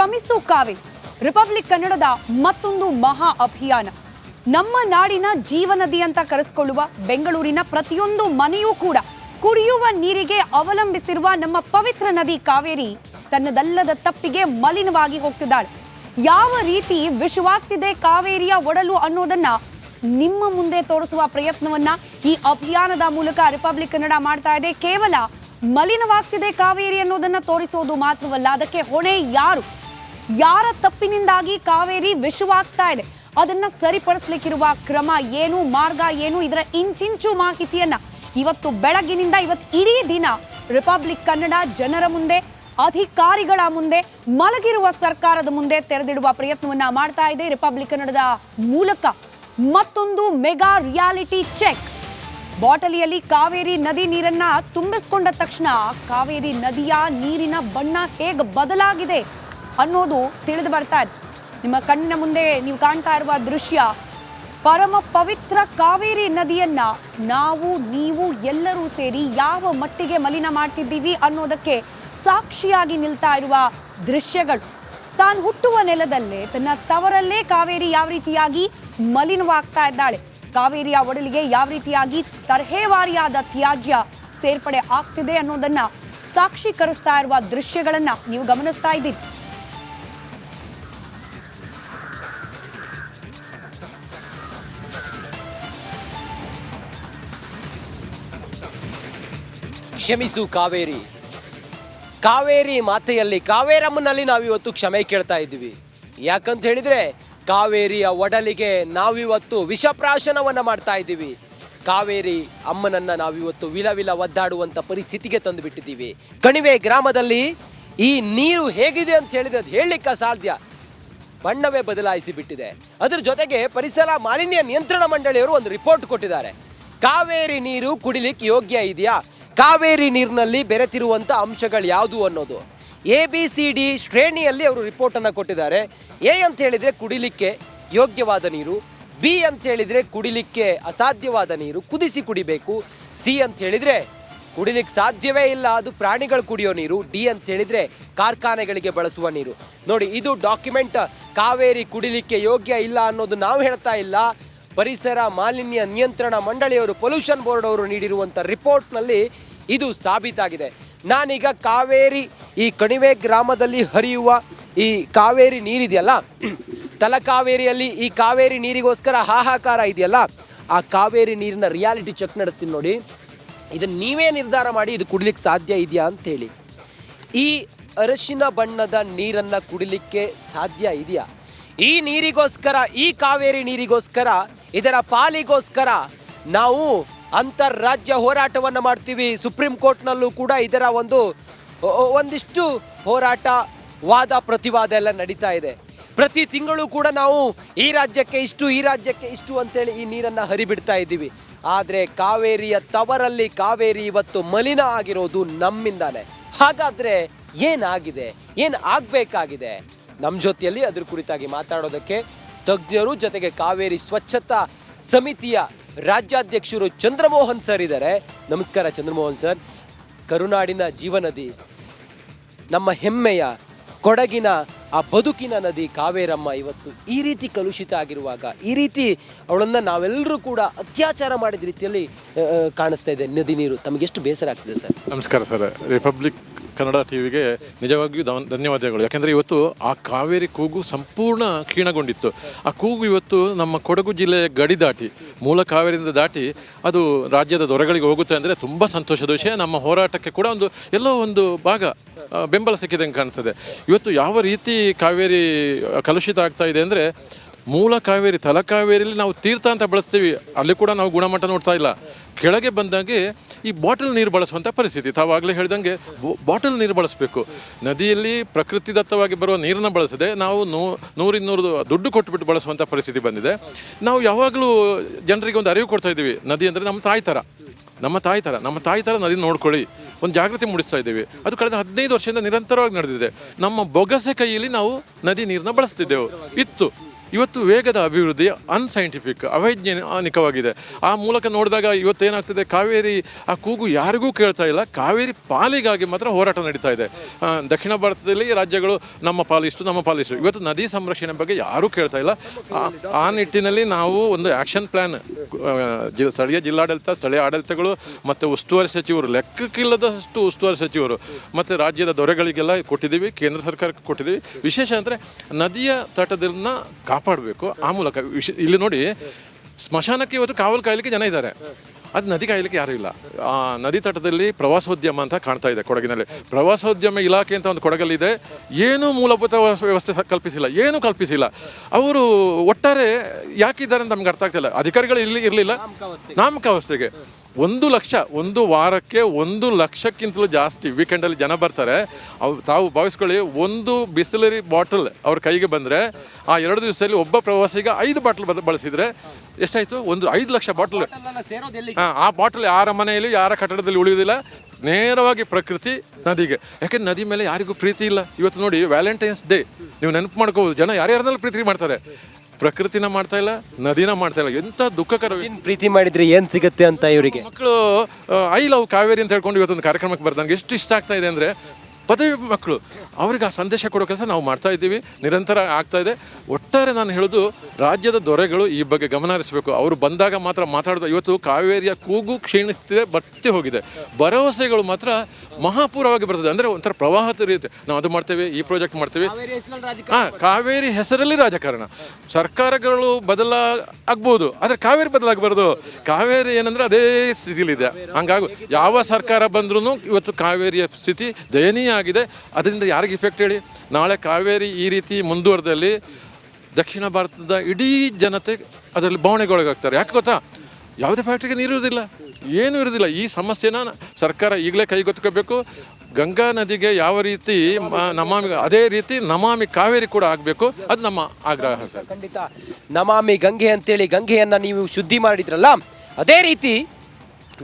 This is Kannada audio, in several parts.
ಕ್ಷಮಿಸು ಕಾವೇರಿ ರಿಪಬ್ಲಿಕ್ ಕನ್ನಡದ ಮತ್ತೊಂದು ಮಹಾ ಅಭಿಯಾನ. ನಮ್ಮ ನಾಡಿನ ಜೀವನದಿ ಅಂತ ಕರೆಸಿಕೊಳ್ಳುವ ಬೆಂಗಳೂರಿನ ಪ್ರತಿಯೊಂದು ಮನೆಯೂ ಕೂಡ ಕುಡಿಯುವ ನೀರಿಗೆ ಅವಲಂಬಿಸಿರುವ ನಮ್ಮ ಪವಿತ್ರ ನದಿ ಕಾವೇರಿ ತನ್ನದಲ್ಲದ ತಪ್ಪಿಗೆ ಮಲಿನವಾಗಿ ಹೋಗ್ತಿದ್ದಾಳೆ. ಯಾವ ರೀತಿ ವಿಷವಾಗ್ತಿದೆ ಕಾವೇರಿಯ ಒಡಲು ಅನ್ನೋದನ್ನ ನಿಮ್ಮ ಮುಂದೆ ತೋರಿಸುವ ಪ್ರಯತ್ನವನ್ನ ಈ ಅಭಿಯಾನದ ಮೂಲಕ ರಿಪಬ್ಲಿಕ್ ಕನ್ನಡ ಮಾಡ್ತಾ ಇದೆ. ಕೇವಲ ಮಲಿನವಾಗ್ತಿದೆ ಕಾವೇರಿ ಅನ್ನೋದನ್ನ ತೋರಿಸೋದು ಮಾತ್ರವಲ್ಲ, ಅದಕ್ಕೆ ಹೊಣೆ ಯಾರ ತಪ್ಪಿನಿಂದಾಗಿ ಕಾವೇರಿ ವಿಷವಾಗ್ತಾ ಇದೆ, ಅದನ್ನ ಸರಿಪಡಿಸಲಿಕ್ಕಿರುವ ಕ್ರಮ ಏನು, ಮಾರ್ಗ ಏನು, ಇದರ ಇಂಚಿಂಚು ಮಾಹಿತಿಯನ್ನ ಇವತ್ತು ಬೆಳಗ್ಗಿನಿಂದ ಇವತ್ತು ಇಡೀ ದಿನ ರಿಪಬ್ಲಿಕ್ ಕನ್ನಡ ಜನರ ಮುಂದೆ, ಅಧಿಕಾರಿಗಳ ಮುಂದೆ, ಮಲಗಿರುವ ಸರ್ಕಾರದ ಮುಂದೆ ತೆರೆದಿಡುವ ಪ್ರಯತ್ನವನ್ನ ಮಾಡ್ತಾ ಇದೆ. ರಿಪಬ್ಲಿಕ್ ಕನ್ನಡದ ಮೂಲಕ ಮತ್ತೊಂದು ಮೆಗಾ ರಿಯಾಲಿಟಿ ಚೆಕ್. ಬಾಟಲಿಯಲ್ಲಿ ಕಾವೇರಿ ನದಿ ನೀರನ್ನ ತುಂಬಿಸಿಕೊಂಡ ತಕ್ಷಣ ಕಾವೇರಿ ನದಿಯ ನೀರಿನ ಬಣ್ಣ ಹೇಗೆ ಬದಲಾಗಿದೆ ಅನ್ನೋದು ತಿಳಿದು ಬರ್ತಾ ಇದೆ. ನಿಮ್ಮ ಕಣ್ಣಿನ ಮುಂದೆ ನೀವು ಕಾಣ್ತಾ ಇರುವ ದೃಶ್ಯ ಪರಮ ಪವಿತ್ರ ಕಾವೇರಿ ನದಿಯನ್ನ ನಾವು ನೀವು ಎಲ್ಲರೂ ಸೇರಿ ಯಾವ ಮಟ್ಟಿಗೆ ಮಲಿನ ಮಾಡ್ತಿದ್ದೀವಿ ಅನ್ನೋದಕ್ಕೆ ಸಾಕ್ಷಿಯಾಗಿ ನಿಲ್ತಾ ಇರುವ ದೃಶ್ಯಗಳು. ತಾನು ಹುಟ್ಟುವ ನೆಲದಲ್ಲೇ, ತನ್ನ ತವರಲ್ಲೇ ಕಾವೇರಿ ಯಾವ ರೀತಿಯಾಗಿ ಮಲಿನವಾಗ್ತಾ ಇದ್ದಾಳೆ, ಕಾವೇರಿಯ ಒಡಲಿಗೆ ಯಾವ ರೀತಿಯಾಗಿ ತರಹೇವಾರಿಯಾದ ತ್ಯಾಜ್ಯ ಸೇರ್ಪಡೆ ಆಗ್ತಿದೆ ಅನ್ನೋದನ್ನ ಸಾಕ್ಷೀಕರಿಸ್ತಾ ಇರುವ ದೃಶ್ಯಗಳನ್ನ ನೀವು ಗಮನಿಸ್ತಾ ಇದ್ದೀರಿ. ಕ್ಷಮಿಸು ಕಾವೇರಿ. ಕಾವೇರಿ ಮಾತೆಯಲ್ಲಿ, ಕಾವೇರಮ್ಮನಲ್ಲಿ ನಾವಿವತ್ತು ಕ್ಷಮೆ ಕೇಳ್ತಾ ಇದ್ದೀವಿ. ಯಾಕಂತ ಹೇಳಿದ್ರೆ ಕಾವೇರಿಯ ಒಡಲಿಗೆ ನಾವಿವತ್ತು ವಿಷಪ್ರಾಶನವನ್ನ ಮಾಡ್ತಾ ಇದ್ದೀವಿ. ಕಾವೇರಿ ಅಮ್ಮನನ್ನ ನಾವಿವತ್ತು ವಿಲವಿಲ ಒದ್ದಾಡುವಂತ ಪರಿಸ್ಥಿತಿಗೆ ತಂದು ಬಿಟ್ಟಿದ್ದೀವಿ. ಕಣಿವೆ ಗ್ರಾಮದಲ್ಲಿ ಈ ನೀರು ಹೇಗಿದೆ ಅಂತ ಹೇಳಿದ್ರೆ ಅದು ಹೇಳಲಿಕ್ಕೆ ಅಸಾಧ್ಯ. ಬಣ್ಣವೇ ಬದಲಾಯಿಸಿ ಬಿಟ್ಟಿದೆ. ಅದರ ಜೊತೆಗೆ ಪರಿಸರ ಮಾಲಿನ್ಯ ನಿಯಂತ್ರಣ ಮಂಡಳಿಯವರು ಒಂದು ರಿಪೋರ್ಟ್ ಕೊಟ್ಟಿದ್ದಾರೆ. ಕಾವೇರಿ ನೀರು ಕುಡಿಲಿಕ್ಕೆ ಯೋಗ್ಯ ಇದೆಯಾ, ಕಾವೇರಿ ನೀರಿನಲ್ಲಿ ಬೆರೆತಿರುವಂಥ ಅಂಶಗಳು ಯಾವುದು ಅನ್ನೋದು ABCD ಶ್ರೇಣಿಯಲ್ಲಿ ಅವರು ರಿಪೋರ್ಟನ್ನು ಕೊಟ್ಟಿದ್ದಾರೆ. A ಅಂತ ಹೇಳಿದರೆ ಕುಡಿಲಿಕ್ಕೆ ಯೋಗ್ಯವಾದ ನೀರು, B ಅಂತ ಹೇಳಿದರೆ ಕುಡಿಲಿಕ್ಕೆ ಅಸಾಧ್ಯವಾದ ನೀರು, ಕುದಿಸಿ ಕುಡಿಬೇಕು, C ಅಂತ ಹೇಳಿದರೆ ಕುಡಿಲಿಕ್ಕೆ ಸಾಧ್ಯವೇ ಇಲ್ಲ, ಅದು ಪ್ರಾಣಿಗಳು ಕುಡಿಯೋ ನೀರು, D ಅಂತ ಹೇಳಿದರೆ ಕಾರ್ಖಾನೆಗಳಿಗೆ ಬಳಸುವ ನೀರು. ನೋಡಿ, ಇದು ಡಾಕ್ಯುಮೆಂಟ್. ಕಾವೇರಿ ಕುಡಿಲಿಕ್ಕೆ ಯೋಗ್ಯ ಇಲ್ಲ ಅನ್ನೋದು ನಾವು ಹೇಳ್ತಾ ಇಲ್ಲ, ಪರಿಸರ ಮಾಲಿನ್ಯ ನಿಯಂತ್ರಣ ಮಂಡಳಿಯವರು, ಪೊಲ್ಯೂಷನ್ ಬೋರ್ಡ್ ಅವರು ನೀಡಿರುವಂಥ ರಿಪೋರ್ಟ್ನಲ್ಲಿ ಇದು ಸಾಬೀತಾಗಿದೆ. ನಾನೀಗ ಕಾವೇರಿ ಈ ಕಣಿವೆ ಗ್ರಾಮದಲ್ಲಿ ಹರಿಯುವ ಈ ಕಾವೇರಿ ನೀರಿದೆಯಲ್ಲ, ತಲಕಾವೇರಿಯಲ್ಲಿ ಈ ಕಾವೇರಿ ನೀರಿಗೋಸ್ಕರ ಹಾಹಾಕಾರ ಇದೆಯಲ್ಲ, ಆ ಕಾವೇರಿ ನೀರಿನ ರಿಯಾಲಿಟಿ ಚೆಕ್ ನಡೆಸ್ತೀನಿ ನೋಡಿ. ಇದನ್ನು ನೀವೇ ನಿರ್ಧಾರ ಮಾಡಿ ಇದು ಕುಡಿಲಿಕ್ಕೆ ಸಾಧ್ಯ ಇದೆಯಾ ಅಂತೇಳಿ. ಈ ಅರಶಿನ ಬಣ್ಣದ ನೀರನ್ನು ಕುಡಿಲಿಕ್ಕೆ ಸಾಧ್ಯ ಇದೆಯಾ? ಈ ನೀರಿಗೋಸ್ಕರ, ಈ ಕಾವೇರಿ ನೀರಿಗೋಸ್ಕರ, ಇದರ ಪಾಲಿಗೋಸ್ಕರ ನಾವು ಅಂತಾರಾಜ್ಯ ಹೋರಾಟವನ್ನು ಮಾಡ್ತೀವಿ. ಸುಪ್ರೀಂ ಕೋರ್ಟ್ನಲ್ಲೂ ಕೂಡ ಇದರ ಒಂದಿಷ್ಟು ಹೋರಾಟ, ವಾದ ಪ್ರತಿವಾದ ಎಲ್ಲ ನಡೀತಾ ಇದೆ. ಪ್ರತಿ ತಿಂಗಳು ಕೂಡ ನಾವು ಈ ರಾಜ್ಯಕ್ಕೆ ಇಷ್ಟು, ಈ ರಾಜ್ಯಕ್ಕೆ ಇಷ್ಟು ಅಂತೇಳಿ ಈ ನೀರನ್ನು ಹರಿಬಿಡ್ತಾ ಇದ್ದೀವಿ. ಆದರೆ ಕಾವೇರಿಯ ತವರಲ್ಲಿ ಕಾವೇರಿ ಇವತ್ತು ಮಲಿನ ಆಗಿರೋದು ನಮ್ಮಿಂದಾನೆ. ಹಾಗಾದರೆ ಏನಾಗಿದೆ, ಏನು ಆಗಬೇಕಾಗಿದೆ? ನಮ್ಮ ಜೊತೆಯಲ್ಲಿ ಅದ್ರ ಕುರಿತಾಗಿ ಮಾತಾಡೋದಕ್ಕೆ ತಜ್ಞರು, ಜೊತೆಗೆ ಕಾವೇರಿ ಸ್ವಚ್ಛತಾ ಸಮಿತಿಯ ರಾಜ್ಯಾಧ್ಯಕ್ಷರು ಚಂದ್ರಮೋಹನ್ ಸರ್ ಇದ್ದಾರೆ. ನಮಸ್ಕಾರ ಚಂದ್ರಮೋಹನ್ ಸರ್. ಕರುನಾಡಿನ ಜೀವನದಿ, ನಮ್ಮ ಹೆಮ್ಮೆಯ ಕೊಡಗಿನ ಆ ಬದುಕಿನ ನದಿ ಕಾವೇರಮ್ಮ ಇವತ್ತು ಈ ರೀತಿ ಕಲುಷಿತ ಆಗಿರುವಾಗ, ಈ ರೀತಿ ಅವಳನ್ನು ನಾವೆಲ್ಲರೂ ಕೂಡ ಅತ್ಯಾಚಾರ ಮಾಡಿದ ರೀತಿಯಲ್ಲಿ ಕಾಣಿಸ್ತಾ ಇದೆ ನದಿ ನೀರು. ತಮಗೆಷ್ಟು ಬೇಸರ ಆಗ್ತಿದೆ ಸರ್? ನಮಸ್ಕಾರ ಸರ್. ರಿಪಬ್ಲಿಕ್ ಕನ್ನಡ ಟಿವಿಗೆ ನಿಜವಾಗಿಯೂ ಧನ್ಯವಾದಗಳು. ಯಾಕೆಂದರೆ ಇವತ್ತು ಆ ಕಾವೇರಿ ಕೂಗು ಸಂಪೂರ್ಣ ಕ್ಷೀಣಗೊಂಡಿತ್ತು. ಆ ಕೂಗು ಇವತ್ತು ನಮ್ಮ ಕೊಡಗು ಜಿಲ್ಲೆಯ ಗಡಿ ದಾಟಿ, ಮೂಲ ಕಾವೇರಿಯಿಂದ ದಾಟಿ ಅದು ರಾಜ್ಯದ ದೊರೆಗಳಿಗೆ ಹೋಗುತ್ತೆ ಅಂದರೆ ತುಂಬ ಸಂತೋಷದ ವಿಷಯ. ನಮ್ಮ ಹೋರಾಟಕ್ಕೆ ಕೂಡ ಎಲ್ಲೋ ಒಂದು ಭಾಗ ಬೆಂಬಲ ಸಿಕ್ಕಿದಂಗೆ ಕಾಣ್ತದೆ. ಇವತ್ತು ಯಾವ ರೀತಿ ಕಾವೇರಿ ಕಲುಷಿತ ಆಗ್ತಾ ಇದೆ ಅಂದರೆ, ಮೂಲ ಕಾವೇರಿ, ತಲಕಾವೇರಿಯಲ್ಲಿ ನಾವು ತೀರ್ಥ ಅಂತ ಬಳಸ್ತೀವಿ, ಅಲ್ಲಿ ಕೂಡ ನಾವು ಗುಣಮಟ್ಟ ನೋಡ್ತಾ ಇಲ್ಲ. ಕೆಳಗೆ ಬಂದಾಗೆ ಈ ಬಾಟಲ್ ನೀರು ಬಳಸುವಂಥ ಪರಿಸ್ಥಿತಿ. ತಾವಾಗಲೇ ಹೇಳ್ದಂಗೆ ಬಾಟಲ್ ನೀರು ಬಳಸಬೇಕು. ನದಿಯಲ್ಲಿ ಪ್ರಕೃತಿದತ್ತವಾಗಿ ಬರುವ ನೀರನ್ನು ಬಳಸದೆ ನಾವು 100-200 ದುಡ್ಡು ಕೊಟ್ಟುಬಿಟ್ಟು ಬಳಸುವಂಥ ಪರಿಸ್ಥಿತಿ ಬಂದಿದೆ. ನಾವು ಯಾವಾಗಲೂ ಜನರಿಗೆ ಒಂದು ಅರಿವು ಕೊಡ್ತಾ ಇದ್ದೀವಿ, ನದಿ ಅಂದರೆ ನಮ್ಮ ತಾಯಿ ಥರ ನದಿ ನೋಡ್ಕೊಳ್ಳಿ, ಒಂದು ಜಾಗೃತಿ ಮೂಡಿಸ್ತಾ ಇದ್ದೀವಿ. ಅದು ಕಳೆದ 15 ವರ್ಷದಿಂದ ನಿರಂತರವಾಗಿ ನಡೆದಿದೆ. ನಮ್ಮ ಬೊಗಸೆ ಕೈಯಲ್ಲಿ ನಾವು ನದಿ ನೀರನ್ನ ಬಳಸ್ತಿದ್ದೆವು ಇತ್ತು. ಇವತ್ತು ವೇಗದ ಅಭಿವೃದ್ಧಿ ಅನ್ಸೈಂಟಿಫಿಕ್, ಅವೈಜ್ಞಾನಿಕವಾಗಿದೆ. ಆ ಮೂಲಕ ನೋಡಿದಾಗ ಇವತ್ತೇನಾಗ್ತದೆ, ಕಾವೇರಿ ಆ ಕೂಗು ಯಾರಿಗೂ ಕೇಳ್ತಾ ಇಲ್ಲ. ಕಾವೇರಿ ಪಾಲಿಗಾಗಿ ಮಾತ್ರ ಹೋರಾಟ ನಡೀತಾ ಇದೆ. ದಕ್ಷಿಣ ಭಾರತದಲ್ಲಿ ರಾಜ್ಯಗಳು ನಮ್ಮ ಪಾಲಿಸ್ತು ನಮ್ಮ ಪಾಲಿಸ್ತು, ಇವತ್ತು ನದಿ ಸಂರಕ್ಷಣೆ ಬಗ್ಗೆ ಯಾರೂ ಕೇಳ್ತಾ ಇಲ್ಲ. ಆ ನಿಟ್ಟಿನಲ್ಲಿ ನಾವು ಒಂದು ಆ್ಯಕ್ಷನ್ ಪ್ಲ್ಯಾನ್ ಸ್ಥಳೀಯ ಜಿಲ್ಲಾಡಳಿತ, ಸ್ಥಳೀಯ ಆಡಳಿತಗಳು ಮತ್ತು ಉಸ್ತುವಾರಿ ಸಚಿವರು, ಲೆಕ್ಕಕ್ಕಿಲ್ಲದಷ್ಟು ಉಸ್ತುವಾರಿ ಸಚಿವರು ಮತ್ತು ರಾಜ್ಯದ ದೊರೆಗಳಿಗೆಲ್ಲ ಕೊಟ್ಟಿದ್ದೀವಿ, ಕೇಂದ್ರ ಸರ್ಕಾರಕ್ಕೆ ಕೊಟ್ಟಿದ್ದೀವಿ. ವಿಶೇಷ ಅಂದರೆ ನದಿಯ ತಟದನ್ನ ಕಾಪಾಡಬೇಕು. ಆ ಮೂಲಕ ಇಲ್ಲಿ ನೋಡಿ, ಸ್ಮಶಾನಕ್ಕೆ ಇವತ್ತು ಕಾವಲು ಕಾಯಲಿಕ್ಕೆ ಜನ ಇದ್ದಾರೆ, ಅದು ನದಿ ಕಾಯಲಿಕ್ಕೆ ಯಾರೂ ಇಲ್ಲ. ಆ ನದಿ ತಟದಲ್ಲಿ ಪ್ರವಾಸೋದ್ಯಮ ಅಂತ ಕಾಣ್ತಾ ಇದೆ. ಕೊಡಗಿನಲ್ಲಿ ಪ್ರವಾಸೋದ್ಯಮ ಇಲಾಖೆ ಅಂತ ಒಂದು ಕೊಡಗಲ್ಲಿದೆ. ಏನೂ ಮೂಲಭೂತ ವ್ಯವಸ್ಥೆ ಕಲ್ಪಿಸಿಲ್ಲ, ಏನೂ ಕಲ್ಪಿಸಿಲ್ಲ. ಅವರು ಒಟ್ಟಾರೆ ಯಾಕಿದ್ದಾರೆ ಅಂತ ನಮ್ಗೆ ಅರ್ಥ ಆಗ್ತಿಲ್ಲ. ಅಧಿಕಾರಿಗಳು ಇಲ್ಲಿ ಇರಲಿಲ್ಲ, ನಾಮಕಾವಸ್ಥೆಗೆ 1 ಲಕ್ಷ, ಒಂದು ವಾರಕ್ಕೆ 1 ಲಕ್ಷಕ್ಕಿಂತಲೂ ಜಾಸ್ತಿ ವೀಕೆಂಡಲ್ಲಿ ಜನ ಬರ್ತಾರೆ. ತಾವು ಭಾವಿಸ್ಕೊಳ್ಳಿ, ಒಂದು ಬಿಸ್ಲರಿ ಬಾಟಲ್ ಅವ್ರ ಕೈಗೆ ಬಂದರೆ ಆ 2 ದಿವಸದಲ್ಲಿ ಒಬ್ಬ ಪ್ರವಾಸಿಗೆ 5 ಬಾಟಲ್ ಬಳಸಿದರೆ ಎಷ್ಟಾಯಿತು? 5 ಲಕ್ಷ ಬಾಟಲ್. ಆ ಬಾಟಲ್ ಯಾರ ಮನೆಯಲ್ಲಿ, ಯಾರ ಕಟ್ಟಡದಲ್ಲಿ ಉಳಿಯುವುದಿಲ್ಲ, ನೇರವಾಗಿ ಪ್ರಕೃತಿ ನದಿಗೆ. ಯಾಕೆಂದ್ರೆ ನದಿ ಮೇಲೆ ಯಾರಿಗೂ ಪ್ರೀತಿ ಇಲ್ಲ. ಇವತ್ತು ನೋಡಿ, ವ್ಯಾಲೆಂಟೈನ್ಸ್ ಡೇ ನೀವು ನೆನಪು ಮಾಡ್ಕೋಬೋದು, ಜನ ಯಾರ್ಯಾರನ್ನೆಲ್ಲ ಪ್ರೀತಿ ಮಾಡ್ತಾರೆ. ಪ್ರಕೃತಿನ ಮಾಡ್ತಾ ಇಲ್ಲ, ನದಿನ ಮಾಡ್ತಾ ಇಲ್ಲ. ಎಂಥ ದುಃಖಕರ. ಪ್ರೀತಿ ಮಾಡಿದ್ರೆ ಏನ್ ಸಿಗುತ್ತೆ ಅಂತ ಇವರಿಗೆ. ಮಕ್ಕಳು ಐ ಲವ್ ಕಾವೇರಿ ಅಂತ ಹೇಳ್ಕೊಂಡು ಇವತ್ತೊಂದು ಕಾರ್ಯಕ್ರಮಕ್ಕೆ ಬರ್ತಾರೆ. ನನಗೆ ಎಷ್ಟು ಇಷ್ಟ ಆಗ್ತಾ ಇದೆ ಅಂದರೆ, ಪದವಿ ಮಕ್ಕಳು ಅವ್ರಿಗೆ ಆ ಸಂದೇಶ ಕೊಡೋ ಕೆಲಸ ನಾವು ಮಾಡ್ತಾ ಇದ್ದೀವಿ, ನಿರಂತರ ಆಗ್ತಾ ಇದೆ. ಒಟ್ಟಾರೆ ನಾನು ಹೇಳೋದು, ರಾಜ್ಯದ ದೊರೆಗಳು ಈ ಬಗ್ಗೆ ಗಮನ ಹರಿಸಬೇಕು. ಅವರು ಬಂದಾಗ ಮಾತ್ರ ಮಾತಾಡೋದು. ಇವತ್ತು ಕಾವೇರಿಯ ಕೂಗು ಕ್ಷೀಣಿಸ್ತಿದೆ, ಬತ್ತಿ ಹೋಗಿದೆ. ಭರವಸೆಗಳು ಮಾತ್ರ ಮಹಾಪೂರವಾಗಿ ಬರ್ತದೆ. ಅಂದರೆ ಒಂಥರ ಪ್ರವಾಹದ ರೀತಿ, ನಾವು ಅದು ಮಾಡ್ತೇವೆ, ಈ ಪ್ರಾಜೆಕ್ಟ್ ಮಾಡ್ತೇವೆ. ಕಾವೇರಿ ಹೆಸರಲ್ಲಿ ರಾಜಕಾರಣ. ಸರ್ಕಾರಗಳು ಆಗ್ಬೋದು, ಆದರೆ ಕಾವೇರಿ ಬದಲಾಗಬಾರ್ದು. ಕಾವೇರಿ ಏನಂದ್ರೆ ಅದೇ ಸ್ಥಿತಿಲಿದೆ. ಹಂಗಾಗಿ ಯಾವ ಸರ್ಕಾರ ಬಂದ್ರೂ ಇವತ್ತು ಕಾವೇರಿಯ ಸ್ಥಿತಿ ದಯನೀಯ ಆಗಿದೆ. ಅದರಿಂದ ಯಾರಿಗೆ ಇಫೆಕ್ಟ್ ಹೇಳಿ? ನಾಳೆ ಕಾವೇರಿ ಈ ರೀತಿ ಮುಂದುವರೆದಲ್ಲಿ ದಕ್ಷಿಣ ಭಾರತದ ಇಡೀ ಜನತೆ ಅದರಲ್ಲಿ ಬವಣೆಗೊಳಗಾಗ್ತಾರೆ. ಯಾಕೆ ಗೊತ್ತಾ? ಯಾವುದೇ ಫ್ಯಾಕ್ಟ್ರಿಗೆ ನೀರು ಇರೋದಿಲ್ಲ, ಏನೂ ಇರೋದಿಲ್ಲ. ಈ ಸಮಸ್ಯೆನ ಸರ್ಕಾರ ಈಗಲೇ ಕೈಗೆತ್ತಿಕೋಬೇಕು. ಗಂಗಾ ನದಿಗೆ ಯಾವ ರೀತಿ ನಮಾಮಿ, ಅದೇ ರೀತಿ ನಮಾಮಿ ಕಾವೇರಿ ಕೂಡ ಆಗಬೇಕು. ಅದು ನಮ್ಮ ಆಗ್ರಹ ಸರ್. ಖಂಡಿತ. ನಮಾಮಿ ಗಂಗೆ ಅಂತೇಳಿ ಗಂಗೆಯನ್ನು ನೀವು ಶುದ್ಧಿ ಮಾಡಿದ್ರಲ್ಲ, ಅದೇ ರೀತಿ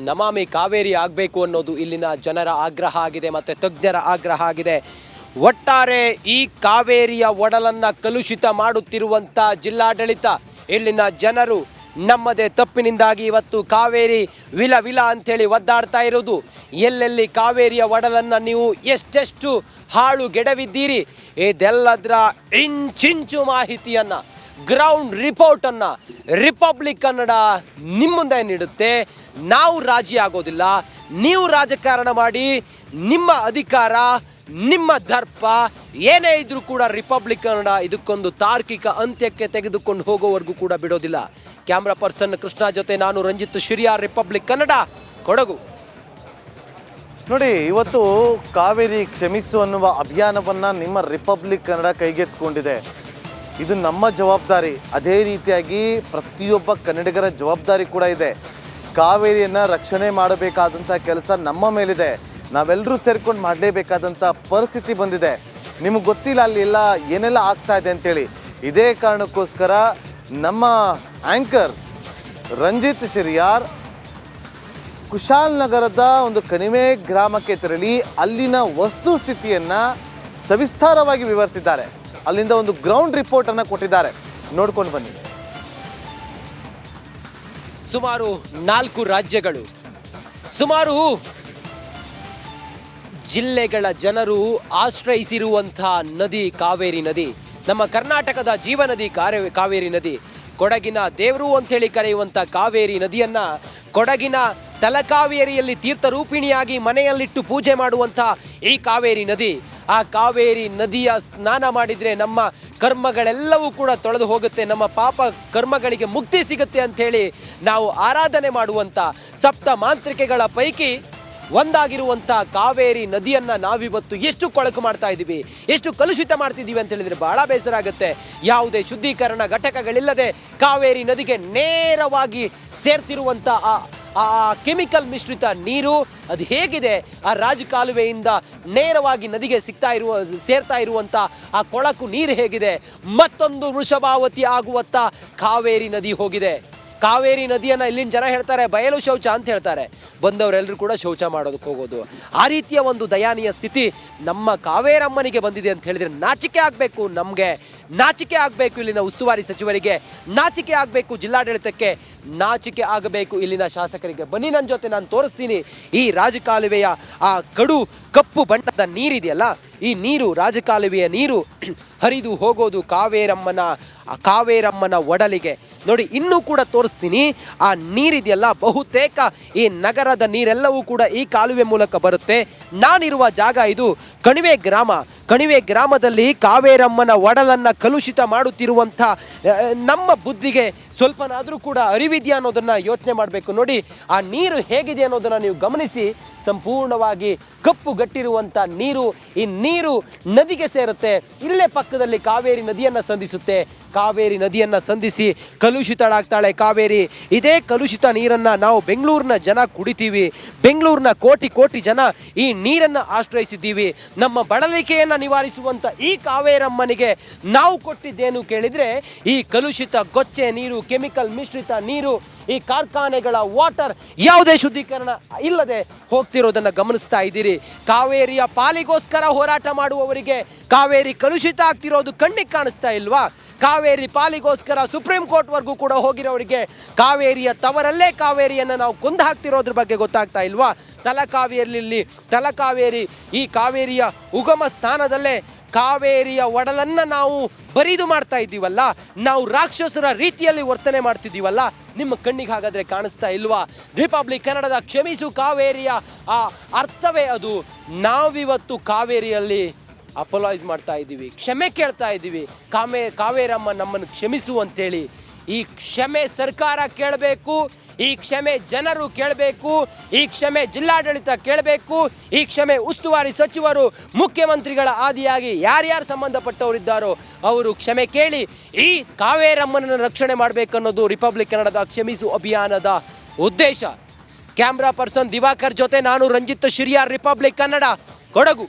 ನಮಾಮಿ ಕಾವೇರಿ ಆಗಬೇಕು ಅನ್ನೋದು ಇಲ್ಲಿನ ಜನರ ಆಗ್ರಹ ಆಗಿದೆ ಮತ್ತು ತಜ್ಞರ ಆಗ್ರಹ ಆಗಿದೆ. ಒಟ್ಟಾರೆ ಈ ಕಾವೇರಿಯ ಒಡಲನ್ನು ಕಲುಷಿತ ಮಾಡುತ್ತಿರುವಂಥ ಜಿಲ್ಲಾಡಳಿತ, ಇಲ್ಲಿನ ಜನರು ನಮ್ಮದೇ ತಪ್ಪಿನಿಂದಾಗಿ ಇವತ್ತು ಕಾವೇರಿ ವಿಲ ವಿಲ ಅಂಥೇಳಿ ಒದ್ದಾಡ್ತಾ ಇರೋದು. ಎಲ್ಲೆಲ್ಲಿ ಕಾವೇರಿಯ ಒಡಲನ್ನು ನೀವು ಎಷ್ಟೆಷ್ಟು ಹಾಳು ಗೆಡವಿದ್ದೀರಿ, ಇದೆಲ್ಲದರ ಇಂಚಿಂಚು ಮಾಹಿತಿಯನ್ನು, ಗ್ರೌಂಡ್ ರಿಪೋರ್ಟನ್ನು ರಿಪಬ್ಲಿಕ್ ಕನ್ನಡ ನಿಮ್ಮ ಮುಂದೆ ನೀಡುತ್ತೆ. ನಾವು ರಾಜಿ ಆಗೋದಿಲ್ಲ. ನೀವು ರಾಜಕಾರಣ ಮಾಡಿ, ನಿಮ್ಮ ಅಧಿಕಾರ, ನಿಮ್ಮ ದರ್ಪ ಏನೇ ಇದ್ರೂ ಕೂಡ ರಿಪಬ್ಲಿಕ್ ಕನ್ನಡ ಇದಕ್ಕೊಂದು ತಾರ್ಕಿಕ ಅಂತ್ಯಕ್ಕೆ ತೆಗೆದುಕೊಂಡು ಹೋಗೋವರೆಗೂ ಕೂಡ ಬಿಡೋದಿಲ್ಲ. ಕ್ಯಾಮ್ರಾ ಪರ್ಸನ್ ಕೃಷ್ಣ ಜೊತೆ ನಾನು ರಂಜಿತ್ ಶಿರಿಯಾರ್, ರಿಪಬ್ಲಿಕ್ ಕನ್ನಡ, ಕೊಡಗು. ನೋಡಿ, ಇವತ್ತು ಕಾವೇರಿ ಕ್ಷಮಿಸು ಅನ್ನುವ ಅಭಿಯಾನವನ್ನು ನಿಮ್ಮ ರಿಪಬ್ಲಿಕ್ ಕನ್ನಡ ಕೈಗೆತ್ತಿಕೊಂಡಿದೆ. ಇದು ನಮ್ಮ ಜವಾಬ್ದಾರಿ. ಅದೇ ರೀತಿಯಾಗಿ ಪ್ರತಿಯೊಬ್ಬ ಕನ್ನಡಿಗರ ಜವಾಬ್ದಾರಿ ಕೂಡ ಇದೆ. ಕಾವೇರಿಯನ್ನು ರಕ್ಷಣೆ ಮಾಡಬೇಕಾದಂಥ ಕೆಲಸ ನಮ್ಮ ಮೇಲಿದೆ. ನಾವೆಲ್ಲರೂ ಸೇರ್ಕೊಂಡು ಮಾಡಲೇಬೇಕಾದಂಥ ಪರಿಸ್ಥಿತಿ ಬಂದಿದೆ. ನಿಮಗೆ ಗೊತ್ತಿಲ್ಲ ಅಲ್ಲಿ ಎಲ್ಲ ಏನೆಲ್ಲ ಆಗ್ತಾ ಇದೆ ಅಂತೇಳಿ. ಇದೇ ಕಾರಣಕ್ಕೋಸ್ಕರ ನಮ್ಮ ಆ್ಯಂಕರ್ ರಂಜಿತ್ ಶಿರಿಯಾರ್ ಕುಶಾಲನಗರದ ಒಂದು ಕಣಿವೆ ಗ್ರಾಮಕ್ಕೆ ತೆರಳಿ ಅಲ್ಲಿನ ವಸ್ತುಸ್ಥಿತಿಯನ್ನು ಸವಿಸ್ತಾರವಾಗಿ ವಿವರಿಸಿದ್ದಾರೆ. ಅಲ್ಲಿಂದ ಒಂದು ಗ್ರೌಂಡ್ ರಿಪೋರ್ಟನ್ನು ಕೊಟ್ಟಿದ್ದಾರೆ, ನೋಡ್ಕೊಂಡು ಬನ್ನಿ. ಸುಮಾರು 4 ರಾಜ್ಯಗಳು, ಸುಮಾರು ಜಿಲ್ಲೆಗಳ ಜನರು ಆಶ್ರಯಿಸಿರುವಂಥ ನದಿ ಕಾವೇರಿ ನದಿ. ನಮ್ಮ ಕರ್ನಾಟಕದ ಜೀವನದಿ ಕಾವೇರಿ ನದಿ. ಕೊಡಗಿನ ದೇವರು ಅಂಥೇಳಿ ಕರೆಯುವಂಥ ಕಾವೇರಿ ನದಿಯನ್ನು ಕೊಡಗಿನ ತಲಕಾವೇರಿಯಲ್ಲಿ ತೀರ್ಥರೂಪಿಣಿಯಾಗಿ ಮನೆಯಲ್ಲಿಟ್ಟು ಪೂಜೆ ಮಾಡುವಂಥ ಈ ಕಾವೇರಿ ನದಿ, ಆ ಕಾವೇರಿ ನದಿಯ ಸ್ನಾನ ಮಾಡಿದರೆ ನಮ್ಮ ಕರ್ಮಗಳೆಲ್ಲವೂ ಕೂಡ ತೊಳೆದು ಹೋಗುತ್ತೆ, ನಮ್ಮ ಪಾಪ ಕರ್ಮಗಳಿಗೆ ಮುಕ್ತಿ ಸಿಗುತ್ತೆ ಅಂಥೇಳಿ ನಾವು ಆರಾಧನೆ ಮಾಡುವಂಥ ಸಪ್ತ ಮಾಂತ್ರಿಕೆಗಳ ಪೈಕಿ ಒಂದಾಗಿರುವಂಥ ಕಾವೇರಿ ನದಿಯನ್ನು ನಾವಿವತ್ತು ಎಷ್ಟು ಕೊಳಕು ಮಾಡ್ತಾ ಇದ್ದೀವಿ, ಎಷ್ಟು ಕಲುಷಿತ ಮಾಡ್ತಿದ್ದೀವಿ ಅಂತ ಹೇಳಿದರೆ ಬಹಳ ಬೇಸರ ಆಗುತ್ತೆ. ಯಾವುದೇ ಶುದ್ಧೀಕರಣ ಘಟಕಗಳಿಲ್ಲದೆ ಕಾವೇರಿ ನದಿಗೆ ನೇರವಾಗಿ ಸೇರ್ತಿರುವಂಥ ಆ ಕೆಮಿಕಲ್ ಮಿಶ್ರಿತ ನೀರು ಅದು ಹೇಗಿದೆ, ಆ ರಾಜಕಾಲುವೆಯಿಂದ ನೇರವಾಗಿ ನದಿಗೆ ಸೇರ್ತಾ ಇರುವಂಥ ಆ ಕೊಳಕು ನೀರು ಹೇಗಿದೆ, ಮತ್ತೊಂದು ವೃಷಭಾವತಿ ಆಗುವತ್ತ ಕಾವೇರಿ ನದಿ ಹೋಗಿದೆ. ಕಾವೇರಿ ನದಿಯನ್ನು ಇಲ್ಲಿನ ಜನ ಹೇಳ್ತಾರೆ ಬಯಲು ಶೌಚ ಅಂತ ಹೇಳ್ತಾರೆ. ಬಂದವರೆಲ್ಲರೂ ಕೂಡ ಶೌಚ ಮಾಡೋದಕ್ಕೆ ಹೋಗೋದು. ಆ ರೀತಿಯ ಒಂದು ದಯಾನೀಯ ಸ್ಥಿತಿ ನಮ್ಮ ಕಾವೇರಮ್ಮನಿಗೆ ಬಂದಿದೆ ಅಂತ ಹೇಳಿದರೆ ನಾಚಿಕೆ ಆಗಬೇಕು. ನಮಗೆ ನಾಚಿಕೆ ಆಗಬೇಕು, ಇಲ್ಲಿನ ಉಸ್ತುವಾರಿ ಸಚಿವರಿಗೆ ನಾಚಿಕೆ ಆಗಬೇಕು, ಜಿಲ್ಲಾಡಳಿತಕ್ಕೆ ನಾಚಿಕೆ ಆಗಬೇಕು, ಇಲ್ಲಿನ ಶಾಸಕರಿಗೆ. ಬನ್ನಿ ನನ್ನ ಜೊತೆ, ನಾನು ತೋರಿಸ್ತೀನಿ ಈ ರಾಜಕಾಲುವೆಯ ಆ ಕಡು ಕಪ್ಪು ಬಣ್ಣದ ನೀರಿದೆಯಲ್ಲ, ಈ ನೀರು ರಾಜಕಾಲುವೆಯ ನೀರು ಹರಿದು ಹೋಗೋದು ಕಾವೇರಮ್ಮನ ಒಡಲಿಗೆ. ನೋಡಿ, ಇನ್ನೂ ಕೂಡ ತೋರಿಸ್ತೀನಿ. ಆ ನೀರಿದೆಯಲ್ಲ, ಬಹುತೇಕ ಈ ನಗರದ ನೀರೆಲ್ಲವೂ ಕೂಡ ಈ ಕಾಲುವೆ ಮೂಲಕ ಬರುತ್ತೆ. ನಾನಿರುವ ಜಾಗ ಇದು ಕಣಿವೆ ಗ್ರಾಮ. ಕಣಿವೆ ಗ್ರಾಮದಲ್ಲಿ ಕಾವೇರಮ್ಮನ ಒಡಲನ್ನು ಕಲುಷಿತ ಮಾಡುತ್ತಿರುವಂಥ ನಮ್ಮ ಬುದ್ಧಿಗೆ ಸ್ವಲ್ಪನಾದರೂ ಕೂಡ ಅರಿವಿದೆಯಾ ಅನ್ನೋದನ್ನು ಯೋಚನೆ ಮಾಡಬೇಕು. ನೋಡಿ, ಆ ನೀರು ಹೇಗಿದೆ ಅನ್ನೋದನ್ನು ನೀವು ಗಮನಿಸಿ. ಸಂಪೂರ್ಣವಾಗಿ ಕಪ್ಪು ಗಟ್ಟಿರುವಂಥ ನೀರು, ಈ ನೀರು ನದಿಗೆ ಸೇರುತ್ತೆ. ಇಲ್ಲೇ ಪಕ್ಕದಲ್ಲಿ ಕಾವೇರಿ ನದಿಯನ್ನು ಸಂಧಿಸುತ್ತೆ. ಕಾವೇರಿ ನದಿಯನ್ನು ಸಂಧಿಸಿ ಕಲುಷಿತಳಾಗ್ತಾಳೆ ಕಾವೇರಿ. ಇದೇ ಕಲುಷಿತ ನೀರನ್ನು ನಾವು ಬೆಂಗಳೂರಿನ ಜನ ಕುಡಿತೀವಿ. ಬೆಂಗಳೂರಿನ ಕೋಟಿ ಜನ ಈ ನೀರನ್ನು ಆಶ್ರಯಿಸಿದ್ದೀವಿ. ನಮ್ಮ ಬಳಲಿಕೆಯನ್ನು ನಿವಾರಿಸುವಂಥ ಈ ಕಾವೇರಮ್ಮನಿಗೆ ನಾವು ಕೊಟ್ಟಿದ್ದೇನು ಕೇಳಿದರೆ, ಈ ಕಲುಷಿತ ಗೊಚ್ಚೆ ನೀರು, ಕೆಮಿಕಲ್ ಮಿಶ್ರಿತ ನೀರು, ಈ ಕಾರ್ಖಾನೆಗಳ ವಾಟರ್ ಯಾವುದೇ ಶುದ್ಧೀಕರಣ ಇಲ್ಲದೆ ಹೋಗ್ತಿರೋದನ್ನು ಗಮನಿಸ್ತಾ ಇದ್ದೀರಿ. ಕಾವೇರಿಯ ಪಾಲಿಗೋಸ್ಕರ ಹೋರಾಟ ಮಾಡುವವರಿಗೆ ಕಾವೇರಿ ಕಲುಷಿತ ಆಗ್ತಿರೋದು ಕಣ್ಣಿಗೆ ಕಾಣಿಸ್ತಾ ಇಲ್ವಾ? ಕಾವೇರಿ ಪಾಲಿಗೋಸ್ಕರ ಸುಪ್ರೀಂ ಕೋರ್ಟ್ವರೆಗೂ ಕೂಡ ಹೋಗಿರೋರಿಗೆ ಕಾವೇರಿಯ ತವರಲ್ಲೇ ಕಾವೇರಿಯನ್ನು ನಾವು ಕೊಂದು ಹಾಕ್ತಿರೋದ್ರ ಬಗ್ಗೆ ಗೊತ್ತಾಗ್ತಾ ಇಲ್ವಾ? ತಲಕಾವೇರಿ ಈ ಕಾವೇರಿಯ ಉಗಮ ಸ್ಥಾನದಲ್ಲೇ ಕಾವೇರಿಯ ಒಡಲನ್ನು ನಾವು ಬರಿದು ಮಾಡ್ತಾ ಇದ್ದೀವಲ್ಲ, ನಾವು ರಾಕ್ಷಸರ ರೀತಿಯಲ್ಲಿ ವರ್ತನೆ ಮಾಡ್ತಿದ್ದೀವಲ್ಲ, ನಿಮ್ಮ ಕಣ್ಣಿಗೆ ಹಾಗಾದರೆ ಕಾಣಿಸ್ತಾ ಇಲ್ವಾ? ರಿಪಬ್ಲಿಕ್ ಕನ್ನಡದ ಕ್ಷಮಿಸು ಕಾವೇರಿಯ ಆ ಅರ್ಥವೇ ಅದು. ನಾವಿವತ್ತು ಕಾವೇರಿಯಲ್ಲಿ ಅಪಲೈಸ್ ಮಾಡ್ತಾ ಇದ್ದೀವಿ, ಕ್ಷಮೆ ಕೇಳ್ತಾ ಇದ್ದೀವಿ. ಕಾವೇರಮ್ಮ ನಮ್ಮನ್ನು ಕ್ಷಮಿಸು ಅಂತೇಳಿ. ಈ ಕ್ಷಮೆ ಸರ್ಕಾರ ಕೇಳಬೇಕು, ಈ ಕ್ಷಮೆ ಜನರು ಕೇಳಬೇಕು, ಈ ಕ್ಷಮೆ ಜಿಲ್ಲಾಡಳಿತ ಕೇಳಬೇಕು, ಈ ಕ್ಷಮೆ ಉಸ್ತುವಾರಿ ಸಚಿವರು, ಮುಖ್ಯಮಂತ್ರಿಗಳ ಆದಿಯಾಗಿ ಯಾರ್ಯಾರು ಸಂಬಂಧಪಟ್ಟವರಿದ್ದಾರೋ ಅವರು ಕ್ಷಮೆ ಕೇಳಿ ಈ ಕಾವೇರಮ್ಮನನ್ನು ರಕ್ಷಣೆ ಮಾಡಬೇಕನ್ನೋದು ರಿಪಬ್ಲಿಕ್ ಕನ್ನಡದ ಕ್ಷಮಿಸು ಅಭಿಯಾನದ ಉದ್ದೇಶ. ಕ್ಯಾಮ್ರಾ ಪರ್ಸನ್ ದಿವಾಕರ್ ಜೊತೆ ನಾನು ರಂಜಿತ್ ಶಿರಿಯಾರ್, ರಿಪಬ್ಲಿಕ್ ಕನ್ನಡ, ಕೊಡಗು.